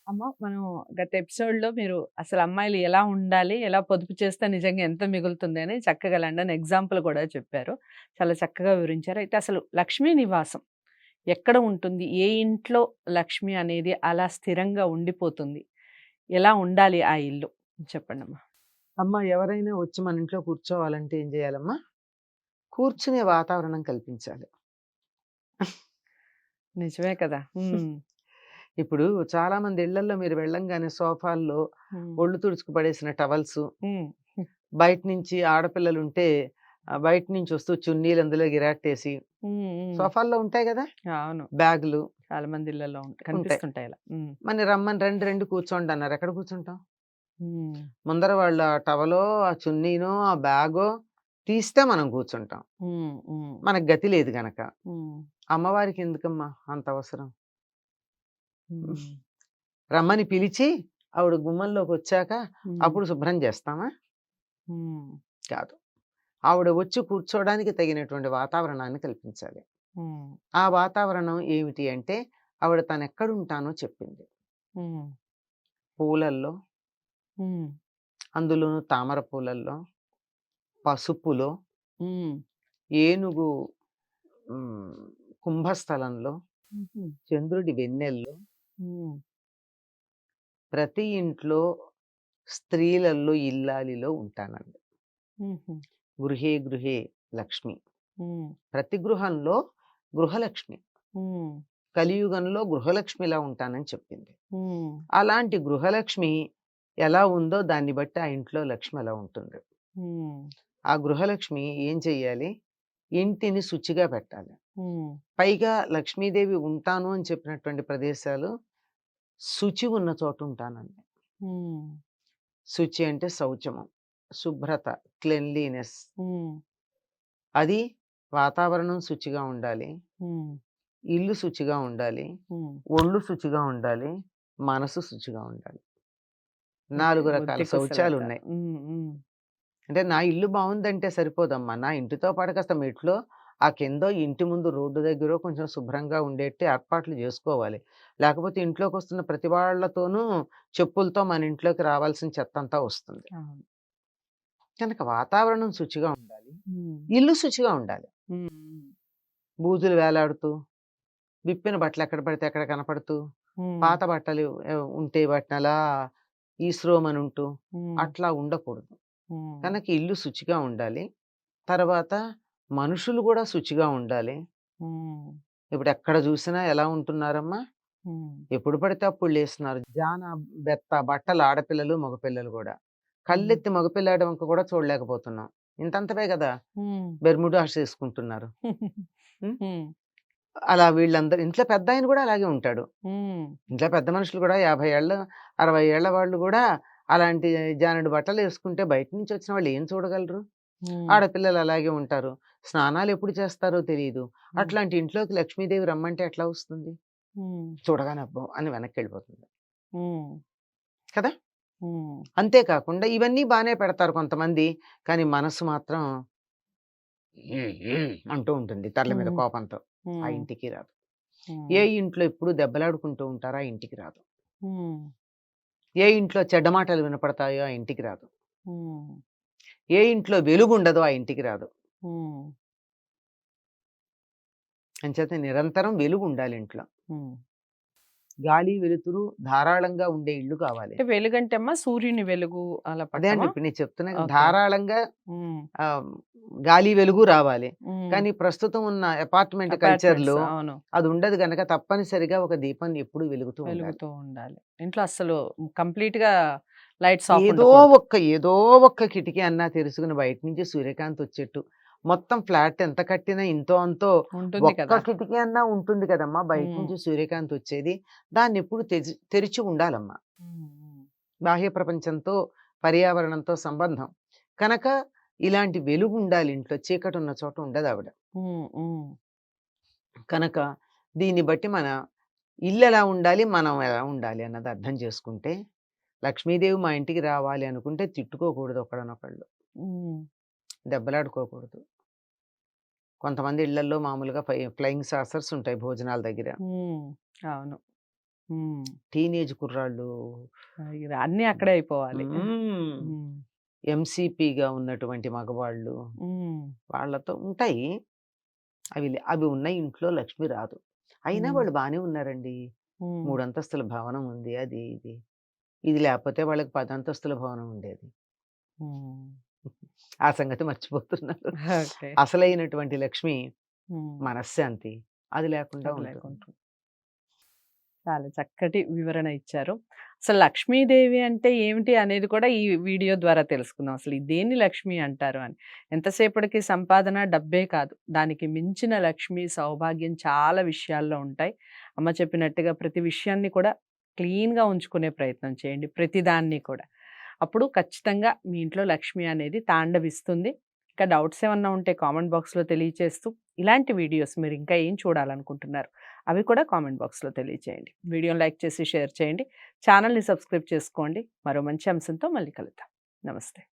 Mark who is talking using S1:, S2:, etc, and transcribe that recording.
S1: అమ్మ, మనం గత ఎపిసోడ్‌లో మీరు అసలు అమ్మాయిలు ఎలా ఉండాలి? ఎలా పొదుపు చేస్తే నిజంగా ఎంత మిగులుతుంది అని చక్కగా లండన్ ఎగ్జాంపుల్ కూడా చెప్పారు. చాలా చక్కగా వివరించారు. అయితే అసలు లక్ష్మీ నివాసం ఎక్కడ ఉంటుంది? ఏ ఇంట్లో లక్ష్మి అనేది అలా స్థిరంగా ఉండిపోతుంది? ఎలా ఉండాలి ఆ ఇల్లు? చెప్పండమ్మా.
S2: అమ్మ ఎవరైనా వచ్చి మన ఇంట్లో కూర్చోవాలంటే ఏం చేయాలమ్మా? కూర్చునే వాతావరణం కల్పించాలి.
S1: నిజమే కదా! హ్మ్.
S2: ఇప్పుడు చాలా మంది ఇళ్లల్లో మీరు వెళ్ళంగానే సోఫాల్లో
S1: హ్మ్.
S2: ఒళ్ళు తుడుచుకు పడేసిన టవల్సు,
S1: హ్మ్.
S2: బయట నుంచి ఆడపిల్లలుంటే బయట నుంచి వస్తూ చున్నీలు అందులో గిరాట్టేసి
S1: హ్మ్. హ్మ్.
S2: సోఫాల్లో ఉంటాయి గదా!
S1: అవును.
S2: బ్యాగులు
S1: చాలా మంది ఇళ్లలో
S2: ఉంటాయి.
S1: కనిపిస్తుంటాయి అలా. హ్మ్.
S2: మన రమ్మని రండి రండి కూర్చోండి అన్నారు. ఎక్కడ కూర్చుంటాం?
S1: హ్మ్.
S2: ముందర వాళ్ళు ఆ టవలో, ఆ చున్నీనో, ఆ బ్యాగో తీస్తే మనం కూర్చుంటాం.
S1: హ్మ్. హ్మ్.
S2: మనకు గతి లేదు గనక.
S1: హ్మ్.
S2: అమ్మవారికి ఎందుకమ్మా అంత అవసరం?
S1: హ్మ్.
S2: రమ్మని పిలిచి ఆవిడ గుమ్మంలోకొచ్చాక
S1: హ్మ్.
S2: అప్పుడు శుభ్రం చేస్తామా?
S1: హ్మ్.
S2: కాదు. ఆవిడ వచ్చి కూర్చోవడానికి తగినటువంటి వాతావరణాన్ని కల్పించాలి.
S1: హ్మ్.
S2: ఆ వాతావరణం ఏమిటి అంటే ఆవిడ తనెక్కడుంటానో చెప్పింది.
S1: హ్మ్.
S2: పూలల్లో,
S1: హ్మ్.
S2: అందులోను తామర పూలల్లో, పసుపులో,
S1: హ్మ్.
S2: ఏనుగు హ్మ్, కుంభస్థలంలో,
S1: హుహు.
S2: చంద్రుడి వెన్నెల్లో,
S1: హ్మ్.
S2: ప్రతి ఇంట్లో స్త్రీలల్లో ఇల్లాలిలో ఉంటానండి.
S1: హుహు.
S2: గృహే గృహే లక్ష్మి.
S1: హ్మ్.
S2: ప్రతి గృహంలో గృహలక్ష్మి.
S1: హ్మ్.
S2: కలియుగంలో గృహలక్ష్మిలా ఉంటానని చెప్పింది.
S1: హ్మ్.
S2: అలాంటి గృహలక్ష్మి ఎలా ఉందో దాన్ని బట్టి ఆ ఇంట్లో లక్ష్మి అలా ఉంటుంది.
S1: హ్మ్.
S2: ఆ గృహలక్ష్మి ఏం చెయ్యాలి? ఇంటిని శుచిగా పెట్టాలి.
S1: హ్మ్.
S2: పైగా లక్ష్మీదేవి ఉంటాను అని చెప్పినటువంటి ప్రదేశాలు శుచి ఉన్న చోట ఉంటానండి.
S1: హ్మ్.
S2: శుచి అంటే శౌచము, శుభ్రత, క్లెన్లీనెస్.
S1: హ్మ్.
S2: అది వాతావరణం శుచిగా ఉండాలి.
S1: హ్మ్.
S2: ఇల్లు శుచిగా ఉండాలి.
S1: హ్మ్.
S2: ఒళ్ళు శుచిగా ఉండాలి. మనసు శుచిగా ఉండాలి.
S1: ఓకే.
S2: 4 రకాల
S1: బుద్ధి కుశలత.
S2: శౌచాలున్నాయి.
S1: హ్మ్. హ్మ్.
S2: అంటే నా ఇల్లు బావుందంటే సరిపోదమ్మా. నా ఇంటితో పాటు కాస్త మెట్లో ఆ కిందో ఇంటి ముందు రోడ్డు దగ్గరో కొంచెం శుభ్రంగా ఉండేట్టు ఏర్పాట్లు జేసుకోవాలి. లేకపోతే ఇంట్లోకొస్తున్న ప్రతి వాళ్ళతోనూ చెప్పులతో మన ఇంట్లోకి రావాల్సిన చెత్తంతా వస్తుంది.
S1: అవును.
S2: కనుక వాతావరణం శుచిగా ఉండాలి.
S1: హ్మ్.
S2: ఇల్లు శుచిగా ఉండాలి.
S1: హ్మ్. హ్మ్.
S2: బూజులు వేలాడుతూ, విప్పిన బట్టలు ఎక్కడ పడితే అక్కడ కనపడుతూ,
S1: హ్మ్.
S2: పాత బట్టలు ఉంటే వాటినలా ఈస్రోమనుంటూ
S1: హ్మ్.
S2: అట్లా ఉండకూడదు.
S1: హ్మ్.
S2: కనుక ఇల్లు శుచిగా ఉండాలి. తర్వాత మనుషులు గూడా శుచిగా ఉండాలి.
S1: హ్మ్.
S2: ఇప్పుడెక్కడ జూసినా ఎలా ఉంటున్నారమ్మా?
S1: హ్మ్.
S2: ఎప్పుడు పడితే అప్పుడు లేస్తున్నారు. బెత్త బట్టలు ఆడపిల్లలు, మగపిల్లలు గూడా.
S1: హ్మ్.
S2: కళ్ళెత్తి మగపిల్లాడి వంక కూడా చూడలేకపోతున్నాం. ఇంతంతవే గదా!
S1: హ్మ్.
S2: బెర్ముడాస్ ఏసుకుంటున్నారు. హ్మ్.
S1: హ్మ్.
S2: అలా వీళ్ళందరూ ఇంట్లో పెద్దాయన గూడా అలాగే ఉంటాడు.
S1: హ్మ్.
S2: ఇంట్లో పెద్ద మనుషులు గూడా 50 ఏళ్ళ, 60 ఏళ్ల వాళ్ళు గూడా అలాంటి జానెడు బట్టలేసుకుంటే బయట నుంచి వచ్చిన వాళ్ళు ఏం చూడగలరు?
S1: హ్మ్.
S2: ఆడపిల్లలు అలాగే ఉంటారు. స్నానాలెప్పుడు చేస్తారో తెలీదు.
S1: హ్మ్.
S2: అట్లాంటి ఇంట్లోకి లక్ష్మీదేవి రమ్మంటే ఎట్లా వస్తుంది?
S1: హ్మ్.
S2: చూడగానే అబ్బో! అని వెనక్కెళ్ళిపోతుంది.
S1: హ్మ్.
S2: కదా!
S1: హ్మ్.
S2: అంతే కాకుండా ఇవన్నీ బానే పెడతారు కొంతమంది. కానీ మనసు మాత్రం అంటూ ఉంటుంది తల్ల మీద
S1: హ్మ్.
S2: కోపంతో. ఆ
S1: హ్మ్.
S2: ఇంటికి రాదు. ఏ
S1: హ్మ్.
S2: ఇంట్లో ఎప్పుడు దెబ్బలాడుకుంటూ ఉంటారో ఆ ఇంటికి రాదు.
S1: హ్మ్.
S2: ఏ ఇంట్లో చెడ్డ మాటలు వినపడతాయో ఆ ఇంటికి రాదు.
S1: హ్మ్.
S2: ఏ ఇంట్లో వెలుగుండదో ఆ ఇంటికి రాదు.
S1: హ్మ్.
S2: అంచేత నిరంతరం వెలుగుండాలి ఇంట్లో.
S1: హ్మ్.
S2: గాలి, వెలుతురు ధారాళంగా ఉండే ఇల్లు కావాలి.
S1: అంటే వెలుగంటే అమ్మా సూర్యుని వెలుగు అలా
S2: అదే అండి
S1: పట్టమా?
S2: ఇప్పుడు నేను చెప్తున్నా కదా!
S1: ఓకే.
S2: ధారాళంగా
S1: హ్మ్.
S2: ఆహ్, గాలి, వెలుగు రావాలి.
S1: హ్మ్.
S2: కానీ ప్రస్తుతం ఉన్న అపార్ట్‌మెంట్
S1: అపార్ట్‌మెంట్స్
S2: కల్చర్‌లో
S1: అవును.
S2: అది ఉండదు గనక తప్పనిసరిగా ఒక దీపం ఎప్పుడూ వెలుగుతూ ఉండాలి.
S1: వెలుగుతూ ఉండాలి. ఇంట్లో అస్సలు కంప్లీట్‌గా లైట్స్ ఆఫ్
S2: ఏదో
S1: ఉండకూడదు.
S2: ఏదో ఒక్క కిటికీ అన్నా తెరుచుకుని బయట నుంచి సూర్యకాంతి వచ్చేట్టు. మొత్తం ఫ్లాట్ ఎంత కట్టినా ఇంతో అంతో
S1: ఉంటుంది
S2: ఒక్క
S1: కదా!
S2: కిటికీ అన్నా ఉంటుంది కదమ్మా! బయట
S1: హ్మ్.
S2: నుంచి సూర్యకాంతి వచ్చేది. దాన్నెప్పుడు తెరిచి ఉండాలమ్మా.
S1: హ్మ్. హ్మ్.
S2: బాహ్య ప్రపంచంతో, పర్యావరణంతో సంబంధం. కనుక ఇలాంటి వెలుగుండాలి ఇంట్లో. చీకటున్న చోట ఉండదావిడ.
S1: హ్మ్. హ్మ్.
S2: కనుక దీన్ని బట్టి మన ఇల్లెలా ఉండాలి, మనం ఎలా ఉండాలి అన్నది అర్థం చేసుకుంటే, లక్ష్మీదేవి మా ఇంటికి రావాలి అనుకుంటే తిట్టుకోకూడదు ఒకళ్ళనొకళ్ళు.
S1: హ్మ్.
S2: దెబ్బలాడుకోకూడదు. కొంతమంది ఇళ్లల్లో మామూలుగా ఫ్లయింగ్ సాసర్స్ ఉంటాయి భోజనాల దగ్గర.
S1: హ్మ్. అవును. హ్మ్.
S2: టీనేజ్ కుర్రాళ్ళు.
S1: ఇగ అన్నీ అక్కడే అయిపోవాలి.
S2: హ్మ్.
S1: హ్మ్.
S2: ఎంసీపీగా ఉన్నటువంటి మగవాళ్ళు.
S1: హ్మ్.
S2: వాళ్ళతో ఉంటాయి. అవి ఉన్న ఇంట్లో లక్ష్మి రాదు. అయినా
S1: హ్మ్.
S2: వాళ్ళు బానే ఉన్నారండి.
S1: హ్మ్.
S2: 3 అంతస్తుల భవనం ఉంది. అది ఇది. ఇది లేపోతే వాళ్ళకి 10 అంతస్తుల భవనం ఉండేది.
S1: హ్మ్.
S2: ఆ సంగతి మర్చిపోతున్నారు.
S1: ఓకే.
S2: అసలైనటువంటి లక్ష్మి
S1: హ్మ్.
S2: మనశ్శాంతి. అది లేకుండా
S1: అది
S2: ఉంటుంది.
S1: లేకుండా. చాలా చక్కటి వివరణ ఇచ్చారు. అసలు లక్ష్మీదేవి అంటే ఏమిటి అనేది కూడా ఈ వీడియో ద్వారా తెలుసుకుందాం. అసలు ఈ దేన్ని లక్ష్మి అంటారు అని. ఎంతసేపటికి సంపాదన డబ్బే కాదు. దానికి మించిన లక్ష్మి, సౌభాగ్యం చాలా విషయాల్లో ఉంటాయి. అమ్మ చెప్పినట్టుగా ప్రతి విషయాన్ని కూడా క్లీన్‌గా ఉంచుకునే ప్రయత్నం చేయండి. ప్రతిదాన్ని కూడా. అప్పుడు ఖచ్చితంగా మీ ఇంట్లో లక్ష్మి అనేది తాండవిస్తుంది. ఇంకా డౌట్స్ ఏమన్నా ఉంటే కామెంట్ బాక్స్‌లో తెలియచేస్తూ ఇలాంటి వీడియోస్ మీరు ఇంకా ఏం చూడాలనుకుంటున్నారు? అవి కూడా కామెంట్ బాక్స్‌లో తెలియచేయండి. వీడియోని లైక్ చేసి షేర్ చేయండి. ఛానెల్‌ని సబ్స్క్రైబ్ చేసుకోండి. మరో మంచి అంశంతో మళ్ళీ కలుద్దాం. నమస్తే.